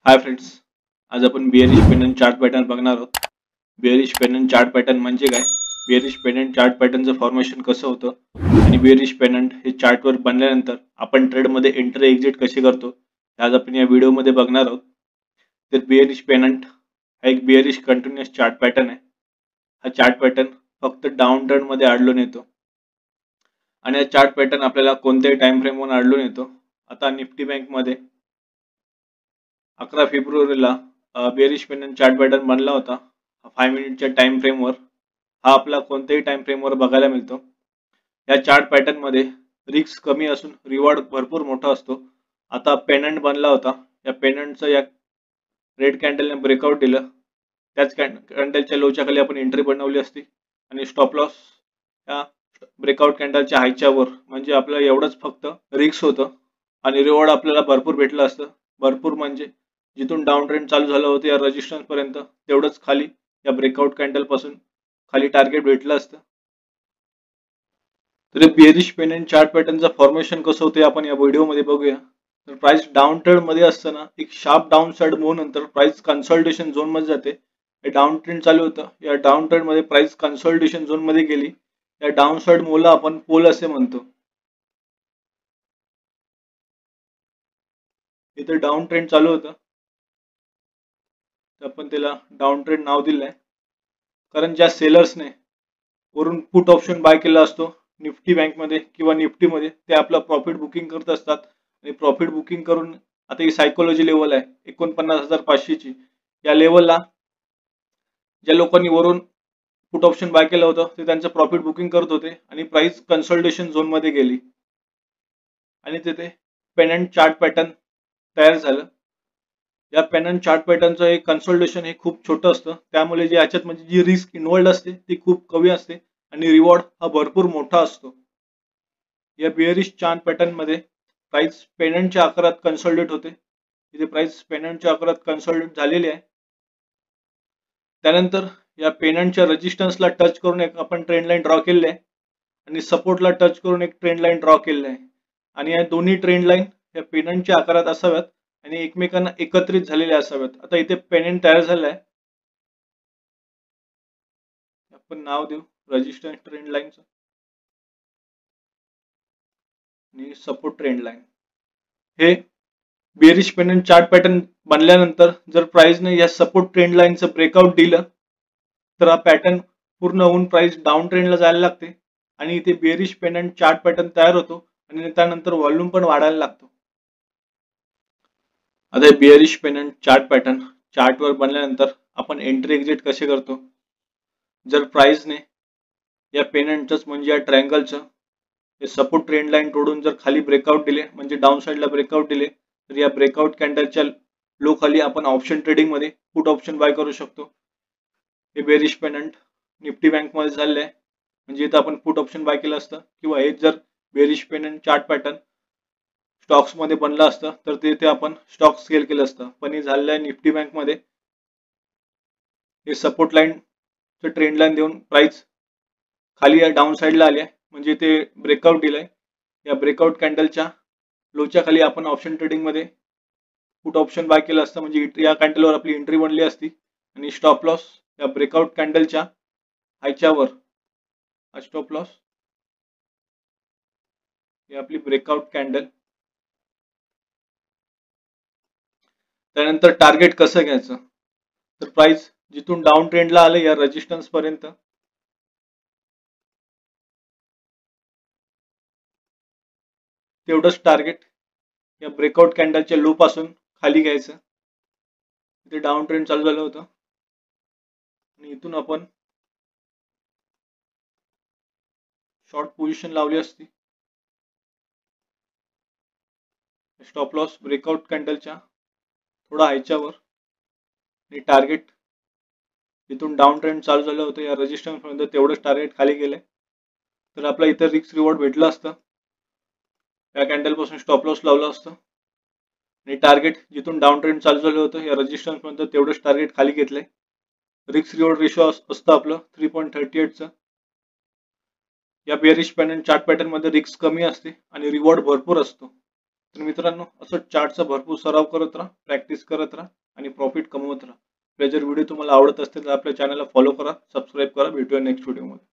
Hi friends, आज आपण bearish pendant chart pattern बघणार आहोत. बिअरिश पेंडंट चार्ट पॅटर्न म्हणजे काय, बिअरिश पेंडंट चार्ट पॅटर्नचं फॉर्मेशन कसं होतं आणि बिअरिश पेंडंट हे चार्टवर बनल्यानंतर आपण ट्रेडमध्ये एंटर एक्झिट कसे करतो, आज आपण या व्हिडिओमध्ये बघणार आहोत. तर बिअरिश पेंडंट हा एक बिअरिश कंटिन्युअस चार्ट पॅटर्न आहे. हा चार्ट पॅटर्न फक्त डाऊन ट्रेंड मध्ये आढळून येतो आणि हा चार्ट पॅटर्न आपल्याला कोणत्याही टाइम फ्रेमवर आढळून येतो. आता निफ्टी बँकमध्ये 11 फेब्रुवारीला बेरिश पेंडंट चार्ट पॅटर्न बनला होता 5 मिनिटच्या टाइम फ्रेमवर. हा आपला कोणत्याही टाइम फ्रेमवर बघायला मिळतो. या चार्ट पॅटर्न मध्ये रिस्क कमी असून रिवॉर्ड भरपूर मोठा असतो. आता पेंडंट बनला होता, या पेंडंटचं या रेड कॅन्डलने ब्रेकआउट दिलं. त्याच कॅन्डलच्या लोच्या खाली आपण एंट्री बनवली असती आणि स्टॉप लॉस या ब्रेकआउट कॅन्डलच्या हायच्या वर, म्हणजे आपल्याला एवढंच फक्त रिस्क होतं आणि रिवॉर्ड आपल्याला भरपूर भेटलं असतं. भरपूर म्हणजे जिथून डाऊन ट्रेंड चालू झालं होतं या रेजिस्टन्स पर्यंत तेवढंच खाली या ब्रेकआउट कॅन्डल पासून खाली टार्गेट भेटलं असतं. तर बिअरिश पेंडंट चार्ट पॅटर्नचं फॉर्मेशन कसं होतं आपण या व्हिडिओमध्ये बघूया. तर प्राइस डाऊन ट्रेंड मध्ये असताना एक शार्प डाऊन साइड मूव्ह नंतर प्राइस कन्सोलिडेशन झोन मध्ये जाते. हे डाऊन ट्रेंड चालू होतं, या डाऊन ट्रेंड मध्ये प्राइस कन्सोलिडेशन झोन मध्ये गेली. या डाऊन साइड मूव्हला आपण पोल असे म्हणतो. इथे डाऊन ट्रेंड चालू होतं, तर आपण त्याला डाऊन ट्रेंड नाव दिलंय, कारण ज्या सेलर्सने वरून पुट ऑप्शन बाय केला असतो निफ्टी बँकमध्ये किंवा निफ्टीमध्ये, ते आपलं प्रॉफिट बुकिंग करत असतात. आणि प्रॉफिट बुकिंग करून आता ही सायकोलॉजी लेवल आहे 49,500 ची. या लेवलला ज्या लोकांनी वरून पुट ऑप्शन बाय केलं होतं ते त्यांचं प्रॉफिट बुकिंग करत होते आणि प्राइस कन्सोलिडेशन झोन मध्ये गेली आणि तिथे पेंडंट चार्ट पॅटर्न तयार झालं. या पेंडंट चार्ट पॅटर्नचं एक कन्सोलिडेशन हे खूप छोटं असतं, त्यामुळे जे याच्यात म्हणजे जी रिस्क इन्व्हॉल्ड असते ती खूप कमी असते आणि रिवॉर्ड हा भरपूर मोठा असतो. या बिअरिश चार्ट पॅटर्न मध्ये प्राइस पेंडंटच्या आकारात कन्सोलिडेट होते. इथे प्राइस पेंडंटच्या आकारात कन्सोलिडेट झालेली आहे. त्यानंतर या पेंडंटच्या रेजिस्टन्सला टच करून एक आपण ट्रेंड लाईन ड्रॉ केलेली आहे आणि सपोर्टला टच करून एक ट्रेंड लाईन ड्रॉ केलेली आहे. आणि या दोन्ही ट्रेंड लाईन या पेंडंटच्या आकारात असाव्यात आणि एकमेकांना एकत्रित झालेल्या असाव्यात. आता इथे पेंडंट तयार झालाय, आपण नाव देऊ रेजिस्टन्स ट्रेंड लाईनचं आणि सपोर्ट ट्रेंड लाईन. हे बेरिश पेंडंट चार्ट पॅटर्न बनल्यानंतर जर प्राइसने या सपोर्ट ट्रेंड लाईनचं ब्रेकआउट दिलं तर हा पॅटर्न पूर्ण होऊन प्राइस डाऊन ट्रेंडला जायला लागते आणि इथे बेरिश पेंडंट चार्ट पॅटर्न तयार होतो आणि त्यानंतर व्हॉल्यूम पण वाढायला लागतो. आता बिअरिश पेंडंट चार्ट पॅटर्न चार्टवर बनल्यानंतर आपण एंट्री एक्झिट कसे करतो. जर प्राइसने या पेंडंटच म्हणजे या ट्रायंगलचं हे सपोर्ट ट्रेंड लाईन तोडून जर खाली ब्रेकआउट दिले, म्हणजे डाऊन साइडला ब्रेकआउट दिले, तर या ब्रेकआउट कॅन्डलच्या लो खाली आपण ऑप्शन ट्रेडिंग मध्ये पुट ऑप्शन बाय करू शकतो. हे बेरिश पेंडंट निफ्टी बँक मध्ये झालेलं आहे, म्हणजे इथं आपण पुट ऑप्शन बाय केलं असतं. किंवा हे जर bearish pendant chart pattern stocks मध्ये बनलं असतं तर ते आपण स्टॉक सेल केलं असतं. पण हे झालेलं आहे निफ्टी बँक मध्ये. हे सपोर्ट लाईन ट्रेंड लाईन देऊन प्राइस खाली या डाऊन साइडला आली आहे, म्हणजे ते ब्रेकआउट दिलंय. या ब्रेकआउट कॅन्डलच्या लोच्या खाली आपण ऑप्शन ट्रेडिंग मध्ये पुट ऑप्शन बाय केलं असतं, म्हणजे या कॅन्डलवर आपली एंट्री बनली असती आणि स्टॉप लॉस या ब्रेकआउट कॅन्डलच्या हायच्यावर हा स्टॉप लॉस, ही आपली ब्रेकआउट कॅन्डल. त्यानंतर टार्गेट कसं घ्यायचं, तर प्राइस जिथून डाऊन ट्रेंडला आले या रेजिस्टन्स पर्यंत तेवढंच टार्गेट या ब्रेकआउट कॅन्डलच्या लो पासून खाली घ्यायचं. इथे डाऊन ट्रेंड चालू झालं होतं आणि इथून आपण शॉर्ट पोझिशन लावली असती. स्टॉप लॉस ब्रेकआउट कॅन्डलच्या थोडा हायच्यावर आणि टार्गेट जिथून डाऊन ट्रेंड चालू झालं होतं या रेजिस्टन्स पर्यंत तेवढंच टार्गेट खाली गेले तर आपला इतर रिस्क रिवॉर्ड भेटलं असतं. या कॅन्डल पासून स्टॉप लॉस लावला असतं आणि टार्गेट जिथून डाऊन ट्रेंड चालू झालं होतं या रेजिस्टन्स पर्यंत तेवढंच टार्गेट खाली घेतलंय. रिस्क रिवॉर्ड रेशो असतं आपलं 3.38चं. या बेरिश पेंडंट चार्ट पॅटर्न मध्ये रिस्क कमी असते आणि रिवॉर्ड भरपूर असतो. तर मित्रांनो असं चार्टचा भरपूर सराव करत राहा, प्रॅक्टिस करत राहा आणि प्रॉफिट कमवत राहा. जर व्हिडिओ तुम्हाला आवडत असतील तर आपल्या चॅनलला फॉलो करा, सबस्क्राईब करा. भेटूया नेक्स्ट व्हिडिओमध्ये.